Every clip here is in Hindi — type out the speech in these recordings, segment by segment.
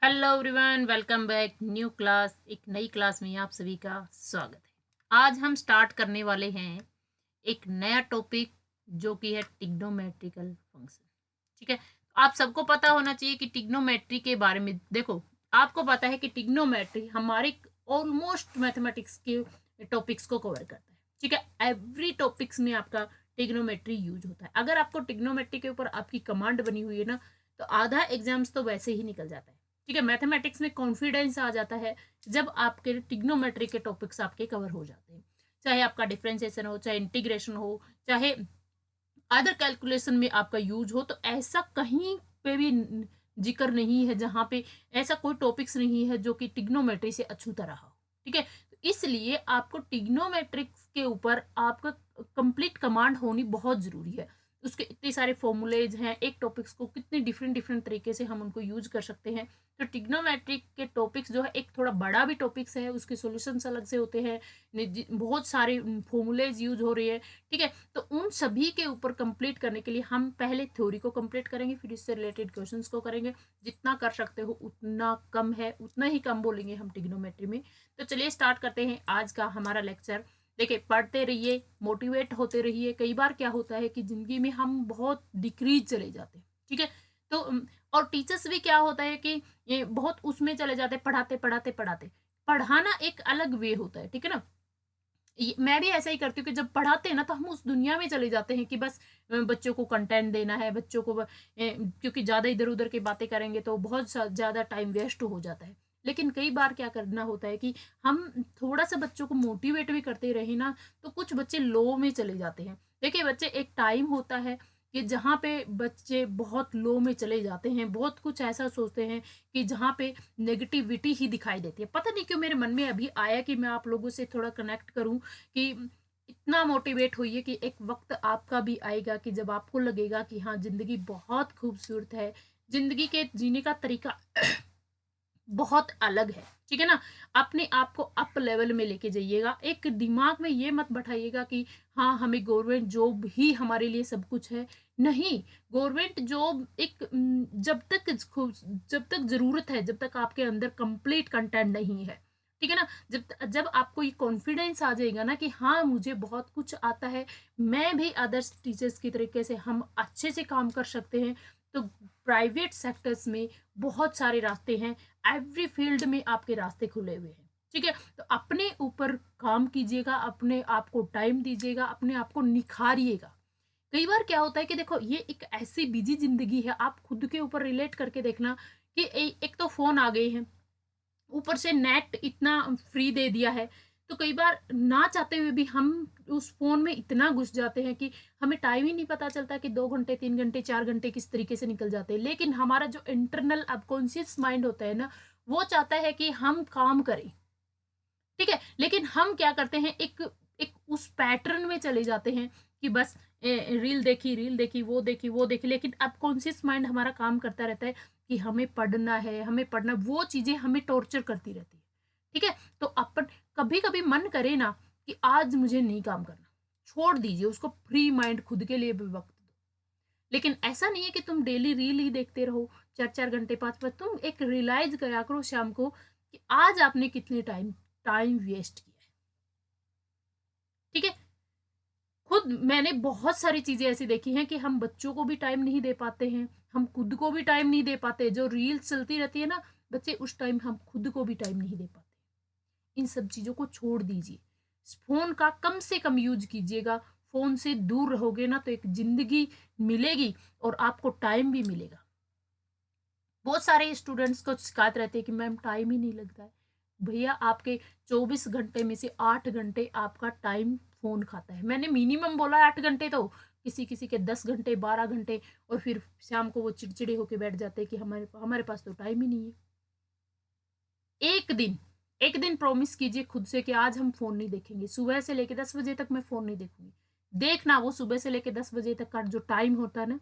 Hello everyone, welcome back. New class, एक नई क्लास में आप सभी का स्वागत है। आज हम स्टार्ट करने वाले हैं एक नया टॉपिक जो कि है टिग्नोमेट्रिकल फंक्शन। ठीक है, आप सबको पता होना चाहिए कि टिग्नोमेट्री के बारे में। देखो, आपको पता है कि टिग्नोमेट्री हमारे ऑलमोस्ट मैथमेटिक्स के टॉपिक्स को कवर करता है। ठीक है, एवरी टॉपिक्स में आपका टिग्नोमेट्री यूज होता है। अगर आपको टिग्नोमेट्री के ऊपर आपकी कमांड बनी हुई है ना, तो आधा एग्जाम्स तो वैसे ही निकल जाता है। ठीक है, मैथमेटिक्स में कॉन्फिडेंस आ जाता है जब आपके टिग्नोमेट्री के टॉपिक्स आपके कवर हो जाते हैं। चाहे आपका डिफरेंशिएशन हो, चाहे इंटीग्रेशन हो, चाहे अदर कैलकुलेशन में आपका यूज हो, तो ऐसा कहीं पे भी जिक्र नहीं है जहां पे ऐसा कोई टॉपिक्स नहीं है जो कि टिग्नोमेट्री से अछूता रहा हो। ठीक है, तो इसलिए आपको टिग्नोमेट्रिक्स के ऊपर आपका कंप्लीट कमांड होनी बहुत जरूरी है। उसके इतने सारे फॉर्मूलेज हैं, एक टॉपिक्स को कितने डिफरेंट डिफरेंट तरीके से हम उनको यूज कर सकते हैं। तो टिग्नोमेट्रिक के टॉपिक्स जो है एक थोड़ा बड़ा भी टॉपिक्स है, उसके सॉल्यूशंस अलग से होते हैं, बहुत सारे फॉर्मूलेज यूज हो रही है। ठीक है, तो उन सभी के ऊपर कंप्लीट करने के लिए हम पहले थ्योरी को कंप्लीट करेंगे, फिर इससे रिलेटेड क्वेश्चंस को करेंगे। जितना कर सकते हो उतना कम है, उतना ही कम बोलेंगे हम टिग्नोमेट्री में। तो चलिए स्टार्ट करते हैं आज का हमारा लेक्चर। देखिए, पढ़ते रहिए, मोटिवेट होते रहिए। कई बार क्या होता है कि जिंदगी में हम बहुत डिक्रीज चले जाते हैं। ठीक है, तो और टीचर्स भी क्या होता है कि ये बहुत उसमें चले जाते हैं, पढ़ाते पढ़ाते पढ़ाते। पढ़ाना एक अलग वे होता है, ठीक है ना। मैं भी ऐसा ही करती हूँ कि जब पढ़ाते हैं ना, तो हम उस दुनिया में चले जाते हैं कि बस बच्चों को कंटेंट देना है, बच्चों को क्योंकि ज़्यादा इधर उधर की बातें करेंगे तो बहुत ज़्यादा टाइम वेस्ट हो जाता है। लेकिन कई बार क्या करना होता है कि हम थोड़ा सा बच्चों को मोटिवेट भी करते रहे ना, तो कुछ बच्चे लो में चले जाते हैं। देखिए बच्चे, एक टाइम होता है कि जहाँ पे बच्चे बहुत लो में चले जाते हैं, बहुत कुछ ऐसा सोचते हैं कि जहाँ पे नेगेटिविटी ही दिखाई देती है। पता नहीं क्यों मेरे मन में अभी आया कि मैं आप लोगों से थोड़ा कनेक्ट करूं कि इतना मोटिवेट होइए कि एक वक्त आपका भी आएगा कि जब आपको लगेगा कि हाँ, जिंदगी बहुत खूबसूरत है, जिंदगी के जीने का तरीका बहुत अलग है। ठीक है ना। अपने आप को अप लेवल में लेके जाइएगा। एक दिमाग में ये मत बैठाइएगा कि हाँ, हमें गवर्नमेंट जॉब ही हमारे लिए सब कुछ है। नहीं, गवर्नमेंट जॉब एक जब तक जरूरत है, जब तक आपके अंदर कंप्लीट कंटेंट नहीं है। ठीक है ना। जब जब आपको ये कॉन्फिडेंस आ जाएगा ना कि हाँ, मुझे बहुत कुछ आता है, मैं भी अदर्स टीचर्स की तरीके से हम अच्छे से काम कर सकते हैं, तो प्राइवेट सेक्टर्स में बहुत सारे रास्ते हैं। एवरी फील्ड में आपके रास्ते खुले हुए हैं। ठीक है, तो अपने ऊपर काम कीजिएगा, अपने आप को टाइम दीजिएगा, अपने आप को निखारिएगा। कई बार क्या होता है कि देखो, ये एक ऐसी बिजी जिंदगी है, आप खुद के ऊपर रिलेट करके देखना कि एक तो फोन आ गए हैं, ऊपर से नेट इतना फ्री दे दिया है। तो कई बार ना चाहते हुए भी हम उस फोन में इतना घुस जाते हैं कि हमें टाइम ही नहीं पता चलता कि 2 घंटे, 3 घंटे, 4 घंटे किस तरीके से निकल जाते हैं। लेकिन हमारा जो इंटरनल अबकॉन्शियस माइंड होता है ना, वो चाहता है कि हम काम करें। ठीक है, लेकिन हम क्या करते हैं, एक एक उस पैटर्न में चले जाते हैं कि बस रील देखी, रील देखी, वो देखी। लेकिन अब कॉन्शियस माइंड हमारा काम करता रहता है कि हमें पढ़ना है, हमें पढ़ना, वो चीजें हमें टॉर्चर करती रहती है। ठीक है, तो अपन कभी कभी मन करे ना कि आज मुझे नहीं काम करना, छोड़ दीजिए उसको, फ्री माइंड, खुद के लिए भी वक्त दो। लेकिन ऐसा नहीं है कि तुम डेली रील ही देखते रहो, 4 4 घंटे, 5 5। तुम एक रियलाइज करा करो शाम को कि आज आपने कितने टाइम टाइम वेस्ट किया है। ठीक है, खुद मैंने बहुत सारी चीजें ऐसी देखी हैं कि हम बच्चों को भी टाइम नहीं दे पाते हैं, हम खुद को भी टाइम नहीं दे पाते। जो रील्स चलती रहती है ना बच्चे, उस टाइम हम खुद को भी टाइम नहीं दे पाते। इन सब चीजों को छोड़ दीजिए, फोन का कम से कम यूज कीजिएगा। फोन से दूर रहोगे ना, तो एक जिंदगी मिलेगी और आपको टाइम भी मिलेगा। बहुत सारे स्टूडेंट्स को शिकायत रहती है कि मैम टाइम ही नहीं लगता है। भैया, आपके 24 घंटे में से 8 घंटे आपका टाइम फोन खाता है। मैंने मिनिमम बोला 8 घंटे, तो किसी किसी के 10 घंटे, 12 घंटे। और फिर शाम को वो चिड़चिड़े होके बैठ जाते हैं कि हमारे हमारे पास तो टाइम ही नहीं है। एक दिन, एक दिन प्रॉमिस कीजिए खुद से कि आज हम फोन नहीं देखेंगे, सुबह से लेके 10 बजे तक मैं फोन नहीं देखूंगी। देखना, वो सुबह से लेके 10 बजे तक का जो टाइम होता है ना,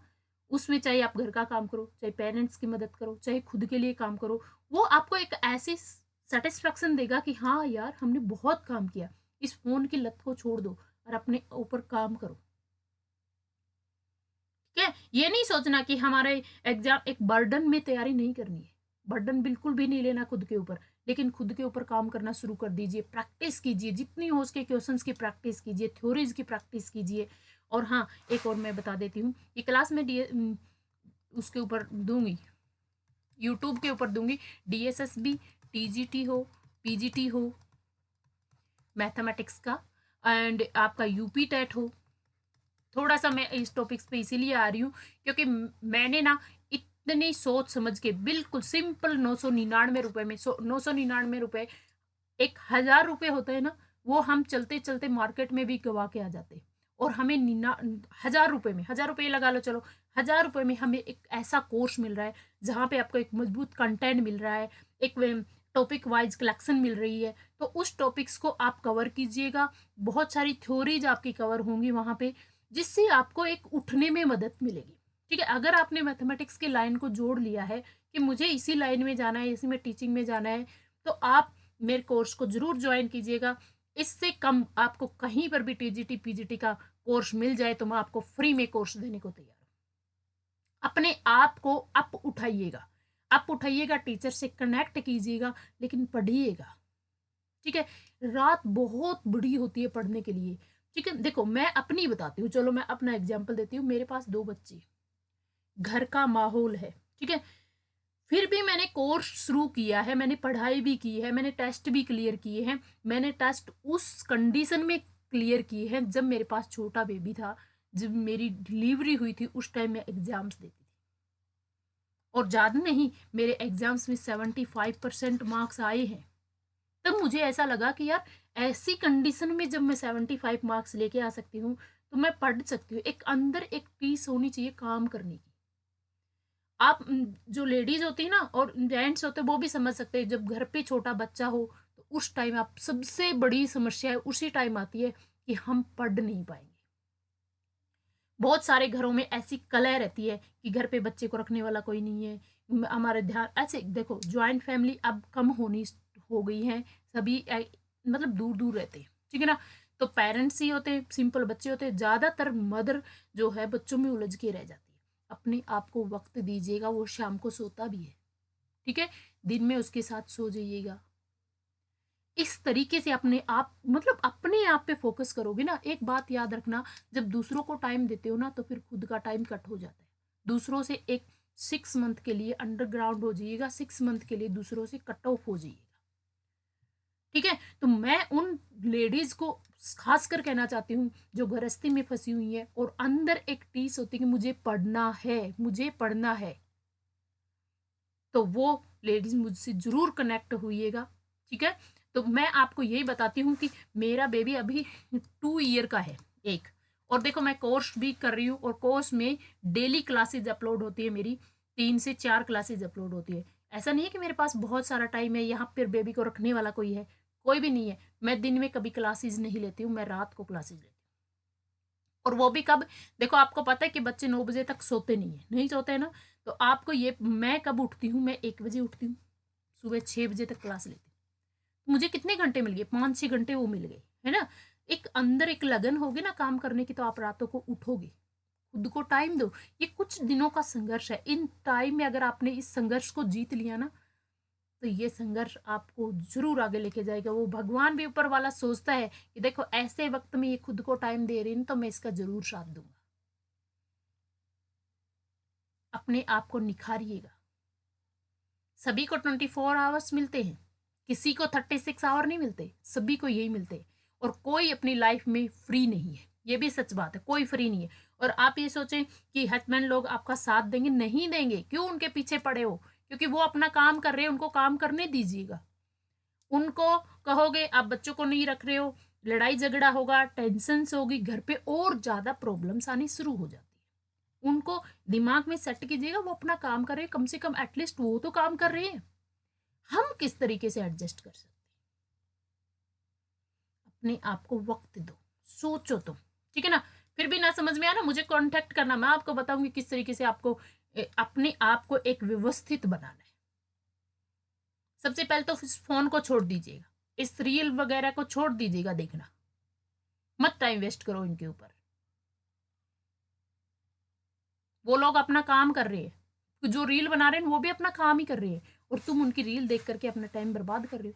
उसमें चाहे आप घर का काम करो, चाहे पेरेंट्स की मदद करो, चाहे खुद के लिए काम करो, वो आपको एक ऐसी सेटिस्फेक्शन देगा कि हाँ यार, हमने बहुत काम किया। इस फोन की लत को छोड़ दो और अपने ऊपर काम करो। ठीक है, ये नहीं सोचना कि हमारे एग्जाम एक बर्डन में तैयारी नहीं करनी है। बर्डन बिल्कुल भी नहीं लेना खुद के ऊपर, लेकिन खुद के ऊपर काम करना शुरू कर दीजिए, प्रैक्टिस कीजिए, जितनी हो उसके क्वेश्चंस की प्रैक्टिस कीजिए, थ्योरीज की प्रैक्टिस कीजिए। और हाँ, एक और मैं बता देती हूँ, ये क्लास में उसके ऊपर दूंगी, यूट्यूब के ऊपर दूंगी, DSSB, TGT हो, PGT हो, मैथमेटिक्स का, एंड आपका UP टेट हो। थोड़ा सा मैं इस टॉपिक्स पे इसीलिए आ रही हूँ क्योंकि मैंने ना इतनी सोच समझ के बिल्कुल सिंपल 999 रुपए में, 999 रुपए, 1,000 रुपए होते हैं ना, वो हम चलते चलते मार्केट में भी गवा के आ जाते हैं। और हमें 1,000 रुपए में, 1,000 रुपए लगा लो, चलो 1,000 रुपए में हमें एक ऐसा कोर्स मिल रहा है जहाँ पे आपको एक मजबूत कंटेंट मिल रहा है, एक टॉपिक वाइज कलेक्शन मिल रही है। तो उस टॉपिक्स को आप कवर कीजिएगा, बहुत सारी थ्योरीज आपकी कवर होंगी वहाँ पे, जिससे आपको एक उठने में मदद मिलेगी। ठीक है, अगर आपने मैथमेटिक्स के लाइन को जोड़ लिया है कि मुझे इसी लाइन में जाना है, इसी में टीचिंग में जाना है, तो आप मेरे कोर्स को जरूर ज्वाइन कीजिएगा। इससे कम आपको कहीं पर भी TGT PGT का कोर्स मिल जाए तो मैं आपको फ्री में कोर्स देने को तैयार हूँ। अपने आप को अप उठाइएगा, अप उठाइएगा, टीचर से कनेक्ट कीजिएगा, लेकिन पढ़िएगा। ठीक है, रात बहुत बड़ी होती है पढ़ने के लिए। ठीक है, देखो मैं अपनी बताती हूँ, चलो मैं अपना एग्जाम्पल देती हूँ। मेरे पास 2 बच्चे, घर का माहौल है, ठीक है, फिर भी मैंने कोर्स शुरू किया है, मैंने पढ़ाई भी की है, मैंने टेस्ट भी क्लियर किए हैं। मैंने टेस्ट उस कंडीशन में क्लियर किए हैं जब मेरे पास छोटा बेबी था, जब मेरी डिलीवरी हुई थी, उस टाइम मैं एग्जाम्स देती थी। और ज़्यादा नहीं, मेरे एग्जाम्स में 75% मार्क्स आए हैं। तब मुझे ऐसा लगा कि यार ऐसी कंडीशन में जब मैं 75 मार्क्स लेके आ सकती हूँ तो मैं पढ़ सकती हूँ। एक अंदर एक पीस होनी चाहिए काम करने की। आप जो लेडीज होती है ना और जेंट्स होते हैं वो भी समझ सकते हैं, जब घर पे छोटा बच्चा हो तो उस टाइम आप सबसे बड़ी समस्या है उसी टाइम आती है कि हम पढ़ नहीं पाएंगे। बहुत सारे घरों में ऐसी कलह रहती है कि घर पे बच्चे को रखने वाला कोई नहीं है, हमारे ध्यान ऐसे, देखो ज्वाइंट फैमिली अब कम होनी हो गई है, सभी मतलब दूर दूर रहते हैं, ठीक है ना। तो पेरेंट्स ही होते हैं, सिंपल बच्चे होते हैं, ज्यादातर मदर जो है बच्चों में उलझ के रह जाती है। अपने आप को वक्त दीजिएगा, वो शाम को सोता भी है, ठीक है, दिन में उसके साथ सो जाइएगा। इस तरीके से अपने आप, मतलब अपने आप पे फोकस करोगे ना। एक बात याद रखना, जब दूसरों को टाइम देते हो ना तो फिर खुद का टाइम कट हो जाता है। दूसरों से एक 6 मंथ के लिए अंडरग्राउंड हो जाइएगा, 6 मंथ के लिए दूसरों से कट ऑफ हो जाइएगा, ठीक है। तो मैं उन लेडीज को खास कर कहना चाहती हूँ जो गृहस्थी में फंसी हुई है और अंदर एक टीस होती है कि मुझे पढ़ना है, मुझे पढ़ना है, तो वो लेडीज मुझसे जरूर कनेक्ट हुईएगा, ठीक है। तो मैं आपको यही बताती हूँ कि मेरा बेबी अभी 2 ईयर का है एक, और देखो मैं कोर्स भी कर रही हूँ और कोर्स में डेली क्लासेज अपलोड होती है मेरी, 3 से 4 क्लासेज अपलोड होती है। ऐसा नहीं है कि मेरे पास बहुत सारा टाइम है, यहाँ पर बेबी को रखने वाला कोई है, कोई भी नहीं है। मैं दिन में कभी क्लासेज नहीं लेती हूँ, मैं रात को क्लासेज लेती हूँ। और वो भी कब, देखो आपको पता है कि बच्चे 9 बजे तक सोते नहीं है, नहीं सोते हैं ना, तो आपको ये, मैं कब उठती हूँ, मैं 1 बजे उठती हूँ, सुबह 6 बजे तक क्लास लेती हूँ। मुझे कितने घंटे मिल गए, 5-6 घंटे वो मिल गए, है ना। एक अंदर एक लगन होगी ना काम करने की, तो आप रातों को उठोगे, खुद को टाइम दो। ये कुछ दिनों का संघर्ष है, इन टाइम में अगर आपने इस संघर्ष को जीत लिया ना, तो ये संघर्ष आपको जरूर आगे लेके जाएगा। वो भगवान भी ऊपर वाला सोचता है कि देखो ऐसे वक्त में ये खुद को टाइम दे रही है, तो मैं इसका जरूर साथ दूंगा। अपने आप को निखारिएगा। सभी को 24 आवर्स मिलते हैं, किसी को 36 आवर नहीं मिलते, सभी को यही मिलते हैं। और कोई अपनी लाइफ में फ्री नहीं है, ये भी सच बात है, कोई फ्री नहीं है। और आप ये सोचें कि हस्बैंड लोग आपका साथ देंगे, नहीं देंगे। क्यों उनके पीछे पड़े हो? क्योंकि वो अपना काम कर रहे हैं, उनको काम करने दीजिएगा। उनको कहोगे आप बच्चों को नहीं रख रहे हो, लड़ाई झगड़ा होगा, टेंशन होगी घर पे, और ज्यादा प्रॉब्लम्स आनी शुरू हो जाती है। उनको दिमाग में सेट कीजिएगा, वो अपना काम कर रहे हैं, कम से कम एटलीस्ट वो तो काम कर रहे हैं। हम किस तरीके से एडजस्ट कर सकते हैं? अपने आप को वक्त दो, सोचो तुम, ठीक है ना। फिर भी ना समझ में आया ना, मुझे कांटेक्ट करना, मैं आपको बताऊंगी किस तरीके से आपको अपने आप को एक व्यवस्थित बनाना है। सबसे पहले तो फोन को छोड़ दीजिएगा, इस रील वगैरह को छोड़ दीजिएगा देखना, मत टाइम वेस्ट करो इनके ऊपर। वो लोग अपना काम कर रहे हैं, जो रील बना रहे हैं वो भी अपना काम ही कर रहे हैं, और तुम उनकी रील देख करके अपना टाइम बर्बाद कर रहे हो।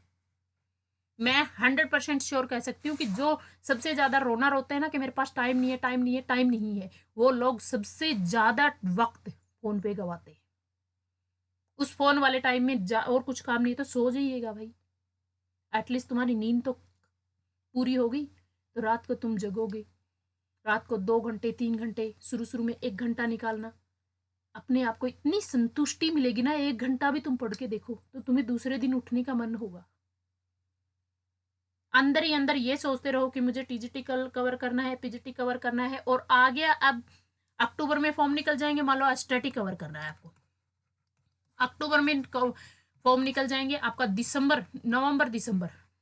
मैं 100% श्योर कह सकती हूँ कि जो सबसे ज्यादा रोना रोते हैं ना कि मेरे पास टाइम नहीं है, टाइम नहीं है, टाइम नहीं है, वो लोग सबसे ज्यादा वक्त फोन पे गवाते हैं। उस फोन वाले टाइम में और कुछ काम नहीं है तो सो जाइएगा भाई, एटलीस्ट तुम्हारी नींद तो पूरी होगी। तो रात को तुम जगोगे, रात को 2 घंटे 3 घंटे, शुरू शुरू में 1 घंटा निकालना, अपने आप को इतनी संतुष्टि मिलेगी ना। 1 घंटा भी तुम पढ़ के देखो तो तुम्हें दूसरे दिन उठने का मन होगा। अंदर ही अंदर ये सोचते रहो कि मुझे टीजीटी कवर करना है, पीजीटी कवर करना है, और आ गया अब अक्टूबर में फॉर्म निकल जाएंगे, मान लो एसटीटी कवर करना है आपको, अक्टूबर में फॉर्म निकल जाएंगे, आपका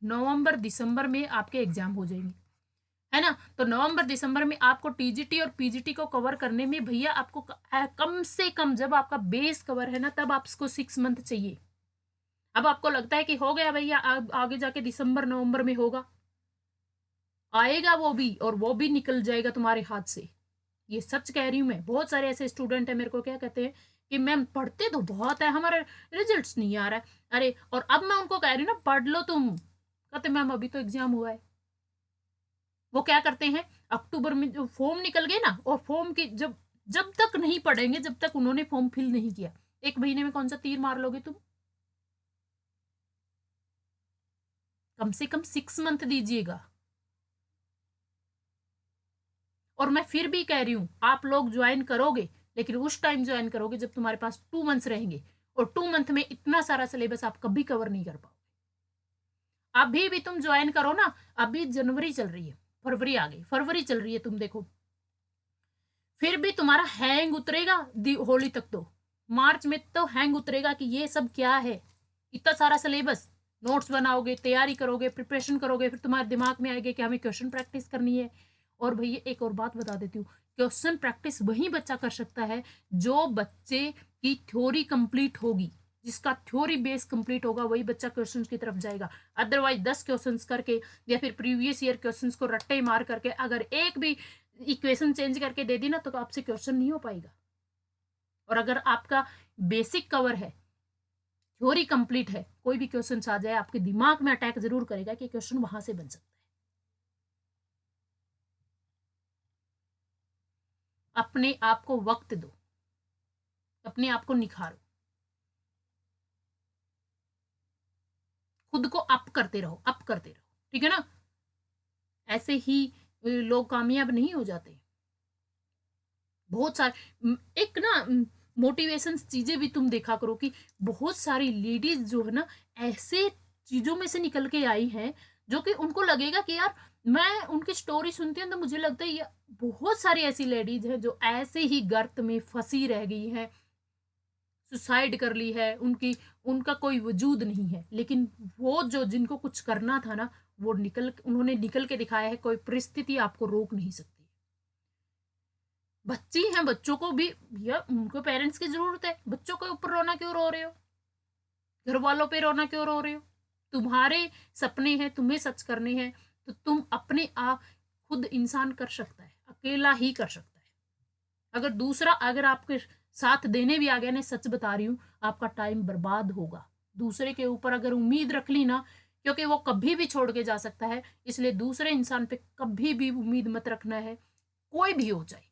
नवंबर दिसंबर में आपके एग्जाम हो जाएंगे, है ना। तो नवंबर दिसंबर में आपको टीजीटी और पीजीटी को कवर करने में भैया आपको कम से कम, जब आपका बेस कवर है ना, तब आपको 6 मंथ चाहिए। अब आपको लगता है कि हो गया भैया, आगे जाके दिसंबर नवंबर में होगा, आएगा वो भी, और वो भी निकल जाएगा तुम्हारे हाथ से। ये सच कह रही हूं मैं। बहुत सारे ऐसे स्टूडेंट है मेरे को क्या कहते हैं कि मैम पढ़ते तो बहुत है, हमारे रिजल्ट्स नहीं आ रहा है। अरे, और अब मैं उनको कह रही हूँ ना पढ़ लो तुम, कहते मैम अभी तो एग्जाम हुआ है। वो क्या करते हैं, अक्टूबर में जो फॉर्म निकल गए ना, और फॉर्म की जब जब तक नहीं पढ़ेंगे, जब तक उन्होंने फॉर्म फिल नहीं किया, 1 महीने में कौन सा तीर मार लोगे तुम। कम से कम 6 मंथ दीजिएगा। और मैं फिर भी कह रही हूं, आप लोग ज्वाइन करोगे, लेकिन उस टाइम ज्वाइन करोगे जब तुम्हारे पास 2 मंथ्स रहेंगे, और 2 मंथ में इतना सारा सिलेबस आप कभी कवर नहीं कर पाओगे। अभी भी तुम ज्वाइन करो ना, अभी जनवरी चल रही है, फरवरी आ गई, फरवरी चल रही है, तुम देखो फिर भी तुम्हारा हैंग उतरेगा होली तक। तो मार्च में तो हैंग उतरेगा कि ये सब क्या है, इतना सारा सिलेबस। नोट्स बनाओगे, तैयारी करोगे, प्रिपरेशन करोगे, फिर तुम्हारे दिमाग में आएगा कि हमें क्वेश्चन प्रैक्टिस करनी है। और भैया एक और बात बता देती हूँ, क्वेश्चन प्रैक्टिस वही बच्चा कर सकता है जो बच्चे की थ्योरी कंप्लीट होगी, जिसका थ्योरी बेस कंप्लीट होगा, वही बच्चा क्वेश्चंस की तरफ जाएगा। अदरवाइज 10 क्वेश्चंस करके या फिर प्रीवियस ईयर क्वेश्चंस को रट्टे मार करके अगर एक भी इक्वेशन चेंज करके दे दी ना, तो आपसे क्वेश्चन नहीं हो पाएगा। और अगर आपका बेसिक कवर है, थ्योरी कंप्लीट है, कोई भी क्वेश्चन आ जाए, आपके दिमाग में अटैक जरूर करेगा कि क्वेश्चन वहां से बन सकता है। अपने आप को वक्त दो, अपने आप को निखारो, खुद को अप करते रहो, अप करते रहो, ठीक है ना। ऐसे ही लोग कामयाब नहीं हो जाते। बहुत सारे एक ना मोटिवेशन चीजें भी तुम देखा करो कि बहुत सारी लेडीज जो है ना, ऐसे चीजों में से निकल के आई हैं जो कि उनको लगेगा कि यार, मैं उनकी स्टोरी सुनती हूँ तो मुझे लगता है ये बहुत सारी ऐसी लेडीज हैं जो ऐसे ही गर्त में फंसी रह गई हैं, सुसाइड कर ली है, उनका कोई वजूद नहीं है। लेकिन वो जो जिनको कुछ करना था ना, वो उन्होंने निकल के दिखाया है। कोई परिस्थिति आपको रोक नहीं सकती। बच्ची हैं, बच्चों को भी भैया उनको पेरेंट्स की जरूरत है। बच्चों के ऊपर रोना क्यों रो रहे हो, घर वालों पे रोना क्यों रो रहे हो। तुम्हारे सपने हैं, तुम्हें सच करने हैं, तो तुम अपने आप, खुद इंसान कर सकता है, अकेला ही कर सकता है। अगर दूसरा अगर आपके साथ देने भी आ गया ना, सच बता रही हूँ, आपका टाइम बर्बाद होगा। दूसरे के ऊपर अगर उम्मीद रख ली ना, क्योंकि वो कभी भी छोड़ के जा सकता है, इसलिए दूसरे इंसान पे कभी भी उम्मीद मत रखना है। कोई भी हो, चाहे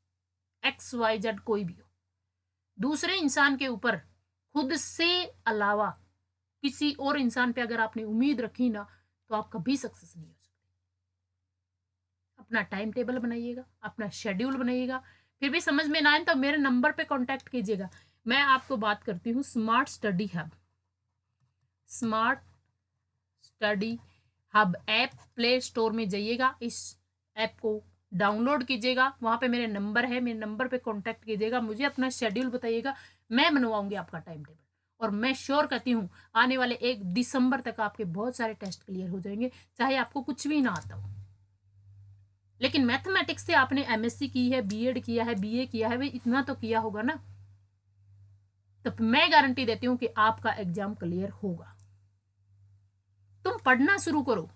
XYZ कोई भी हो, दूसरे इंसान के ऊपर खुद से अलावा किसी और इंसान पे अगर आपने उम्मीद रखी ना, तो आप कभी सक्सेस नहीं हो सकते। अपना टाइम टेबल बनाइएगा, अपना शेड्यूल बनाइएगा। फिर भी समझ में ना आए तो मेरे नंबर पे कांटेक्ट कीजिएगा। मैं आपको बात करती हूँ smart study hub. Smart study hub app play store में जाइएगा, इस ऐप को डाउनलोड कीजिएगा। वहां पे मेरे नंबर है, मेरे नंबर पे कांटेक्ट कीजिएगा, मुझे अपना शेड्यूल बताइएगा, मैं बनवाऊंगी आपका टाइम टेबल। और मैं श्योर कहती हूँ आने वाले 1 दिसंबर तक आपके बहुत सारे टेस्ट क्लियर हो जाएंगे, चाहे आपको कुछ भी ना आता हो। लेकिन मैथमेटिक्स से आपने MSc की है, B.Ed किया है, BA किया है, भाई इतना तो किया होगा ना। तो मैं गारंटी देती हूँ कि आपका एग्जाम क्लियर होगा। तुम पढ़ना शुरू करो।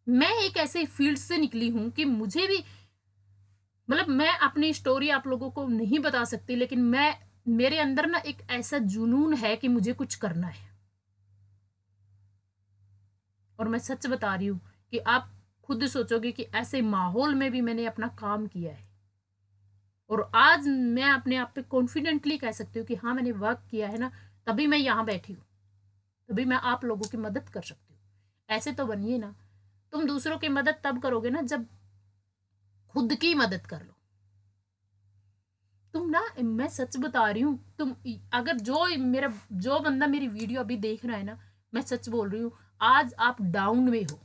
मैं एक ऐसे फील्ड से निकली हूं कि मुझे भी, मतलब मैं अपनी स्टोरी आप लोगों को नहीं बता सकती, लेकिन मैं मेरे अंदर ना एक ऐसा जुनून है कि मुझे कुछ करना है। और मैं सच बता रही हूँ कि आप खुद सोचोगे कि ऐसे माहौल में भी मैंने अपना काम किया है। और आज मैं अपने आप पे कॉन्फिडेंटली कह सकती हूँ कि हाँ, मैंने वर्क किया है ना, तभी मैं यहाँ बैठी हूँ, तभी मैं आप लोगों की मदद कर सकती हूँ। ऐसे तो बनिए ना। तुम दूसरों की मदद तब करोगे ना जब खुद की मदद कर लो। तुम ना, मैं सच बता रही हूँ, तुम अगर जो बंदा मेरी वीडियो अभी देख रहा है ना, मैं सच बोल रही हूँ, आज आप डाउन में हो,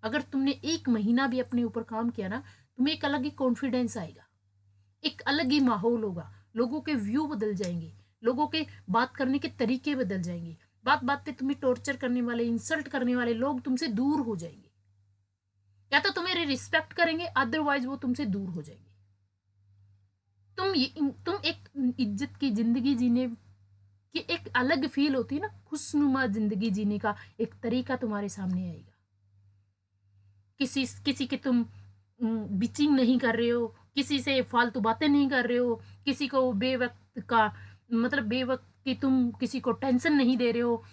अगर तुमने एक महीना भी अपने ऊपर काम किया ना, तुम्हें एक अलग ही कॉन्फिडेंस आएगा, एक अलग ही माहौल होगा, लोगों के व्यू बदल जाएंगे, लोगों के बात करने के तरीके बदल जाएंगे, बात बात पे तुम्हें टॉर्चर करने वाले, इंसल्ट करने वाले लोग तुमसे दूर हो जाएंगे, या तो तुम्हें रिस्पेक्ट करेंगे, अदरवाइज वो तुमसे दूर हो जाएंगे। तुम एक इज्जत की जिंदगी जीने की एक अलग फील होती है ना, खुशनुमा जिंदगी जीने का एक तरीका तुम्हारे सामने आएगा। किसी किसी के तुम बिचिंग नहीं कर रहे हो, किसी से फालतू बातें नहीं कर रहे हो, किसी को बेवक्त का मतलब बेवक्त की तुम किसी को टेंशन नहीं दे रहे हो।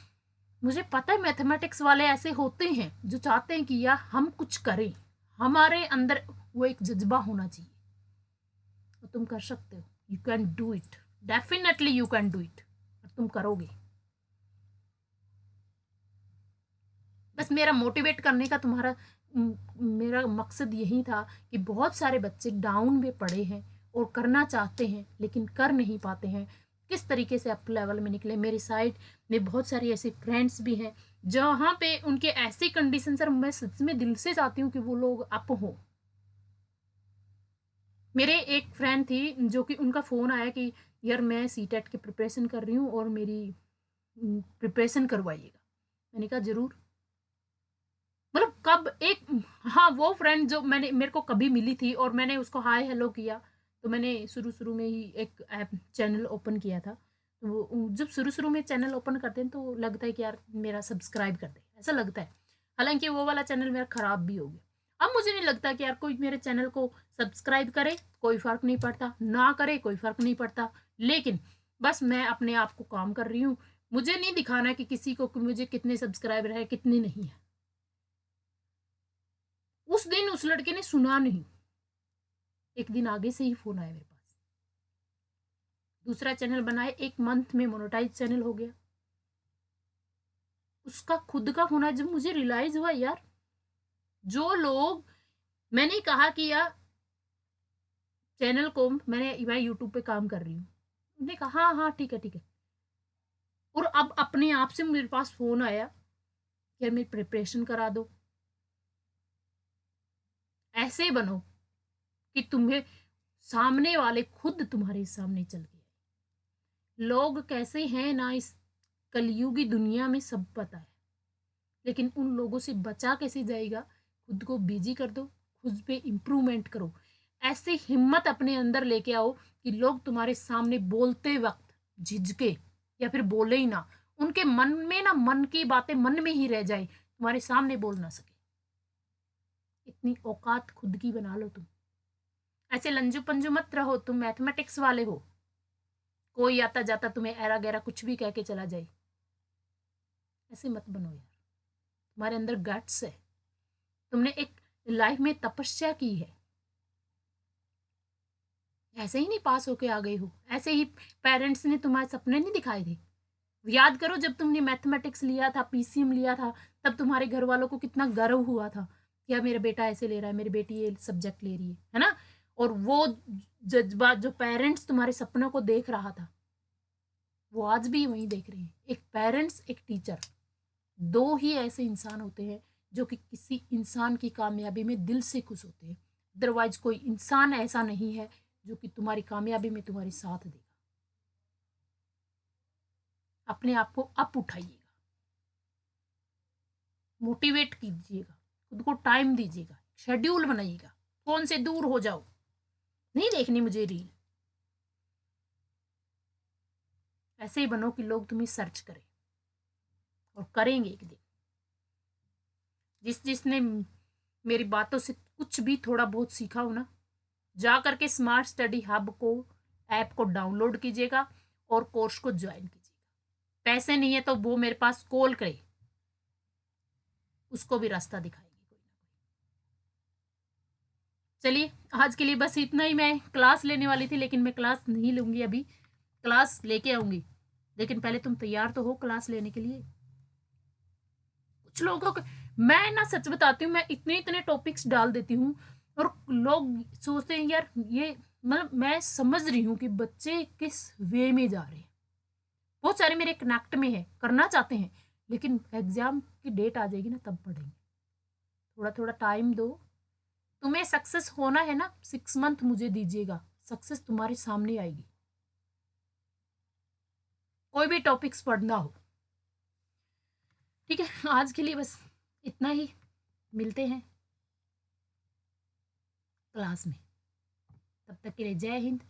मुझे पता है मैथमेटिक्स वाले ऐसे होते हैं जो चाहते हैं कि यार हम कुछ करें, हमारे अंदर वो एक जज्बा होना चाहिए, तो तुम कर सकते हो। You can do it, definitely you can do it, और तुम करोगे। बस मेरा मोटिवेट करने का तुम्हारा मेरा मकसद यही था कि बहुत सारे बच्चे डाउन में पड़े हैं और करना चाहते हैं लेकिन कर नहीं पाते हैं, किस तरीके से अप लेवल में निकले। मेरी साइड में बहुत सारी ऐसी फ्रेंड्स भी हैं जहाँ पे उनके ऐसी कंडीशन, सर मैं सच में दिल से चाहती हूँ कि वो लोग अप हो। मेरे एक फ्रेंड थी जो कि उनका फ़ोन आया कि यार मैं सीटेट की प्रिपरेशन कर रही हूँ और मेरी प्रिपरेशन करवाइएगा। मैंने कहा ज़रूर। मतलब कब एक, हाँ, वो फ्रेंड जो मैंने मेरे को कभी मिली थी और मैंने उसको हाय हेलो किया, तो मैंने शुरू-शुरू में ही एक ऐप चैनल ओपन किया था। तो जब शुरू-शुरू में चैनल ओपन करते हैं तो लगता है कि यार मेरा सब्सक्राइब कर दे, ऐसा लगता है। हालाँकि वो वाला चैनल मेरा खराब भी हो गया। अब मुझे नहीं लगता कि यार कोई मेरे चैनल को सब्सक्राइब करे, कोई फ़र्क नहीं पड़ता, ना करे कोई फ़र्क नहीं पड़ता। लेकिन बस मैं अपने आप को काम कर रही हूँ। मुझे नहीं दिखाना कि किसी को कि मुझे कितने सब्सक्राइबर है, कितने नहीं है। उस दिन उस लड़के ने सुना नहीं, एक दिन आगे से ही फोन आया मेरे पास। दूसरा चैनल बनाए, 1 मंथ में मोनेटाइज चैनल हो गया। उसका खुद का होना, जब मुझे रियलाइज हुआ यार, जो लोग, मैंने कहा कि यार चैनल को मैं यूट्यूब पे काम कर रही हूँ, उन्होंने कहा हाँ हाँ ठीक है ठीक है। और अब अपने आप से मेरे पास फोन आया यार मेरी प्रिपरेशन करा दो। ऐसे बनो कि तुम्हें सामने वाले खुद तुम्हारे सामने चल गए। लोग कैसे हैं ना, इस कलयुगी दुनिया में सब पता है, लेकिन उन लोगों से बचा कैसे जाएगा। खुद को बिजी कर दो, खुद पे इम्प्रूवमेंट करो, ऐसे हिम्मत अपने अंदर लेके आओ कि लोग तुम्हारे सामने बोलते वक्त झिझके या फिर बोले ही ना, उनके मन में ना मन की बातें मन में ही रह जाए, तुम्हारे सामने बोल ना सके। इतनी औकात खुद की बना लो तुम। ऐसे लंजू पंजू मत रहो, तुम मैथमेटिक्स वाले हो, कोई आता जाता तुम्हें ऐरा गैरा कुछ भी कह के चला जाए, ऐसे मत बनो यार। तुम्हारे अंदर गट्स है, तुमने एक लाइफ में तपस्या की है, ऐसे ही नहीं पास होके आ गई हो, ऐसे ही पेरेंट्स ने तुम्हारे सपने नहीं दिखाए थे। याद करो जब तुमने मैथमेटिक्स लिया था, पीसीएम लिया था, तब तुम्हारे घर वालों को कितना गर्व हुआ था कि यार मेरा बेटा ऐसे ले रहा है, मेरी बेटी ये सब्जेक्ट ले रही है ना। और वो जज्बा जो पेरेंट्स तुम्हारे सपनों को देख रहा था, वो आज भी वही देख रहे हैं। एक पेरेंट्स, एक टीचर, दो ही ऐसे इंसान होते हैं जो कि किसी इंसान की कामयाबी में दिल से खुश होते हैं। अदरवाइज कोई इंसान ऐसा नहीं है जो कि तुम्हारी कामयाबी में तुम्हारे साथ देगा। अपने आप को अप उठाइएगा, मोटिवेट कीजिएगा, खुद को टाइम दीजिएगा, शेड्यूल बनाइएगा, फोन से दूर हो जाओ, नहीं देखनी मुझे रील। ऐसे ही बनो कि लोग तुम्हें सर्च करें, और करेंगे एक दिन। जिसने मेरी बातों से कुछ भी थोड़ा बहुत सीखा हो ना, जा करके स्मार्ट स्टडी हब को ऐप को डाउनलोड कीजिएगा और कोर्स को ज्वाइन कीजिएगा। पैसे नहीं है तो वो मेरे पास कॉल करे, उसको भी रास्ता दिखाएगी कोई ना कोई। चलिए आज के लिए बस इतना ही। मैं क्लास लेने वाली थी लेकिन मैं क्लास नहीं लूंगी, अभी क्लास लेके आऊंगी, लेकिन पहले तुम तैयार तो हो क्लास लेने के लिए। कुछ लोगों को मैं ना सच बताती हूँ, मैं इतने इतने टॉपिक्स डाल देती हूँ और लोग सोचते हैं यार ये, मतलब मैं समझ रही हूँ कि बच्चे किस वे में जा रहे हैं। बहुत सारे मेरे कनेक्ट में है, करना चाहते हैं, लेकिन एग्जाम की डेट आ जाएगी ना तब पढ़ेंगे। थोड़ा थोड़ा टाइम दो। तुम्हें सक्सेस होना है ना, 6 मंथ मुझे दीजिएगा, सक्सेस तुम्हारे सामने आएगी। कोई भी टॉपिक्स पढ़ना हो, ठीक है। आज के लिए बस इतना ही, मिलते हैं क्लास में। तब तक के लिए जय हिंद।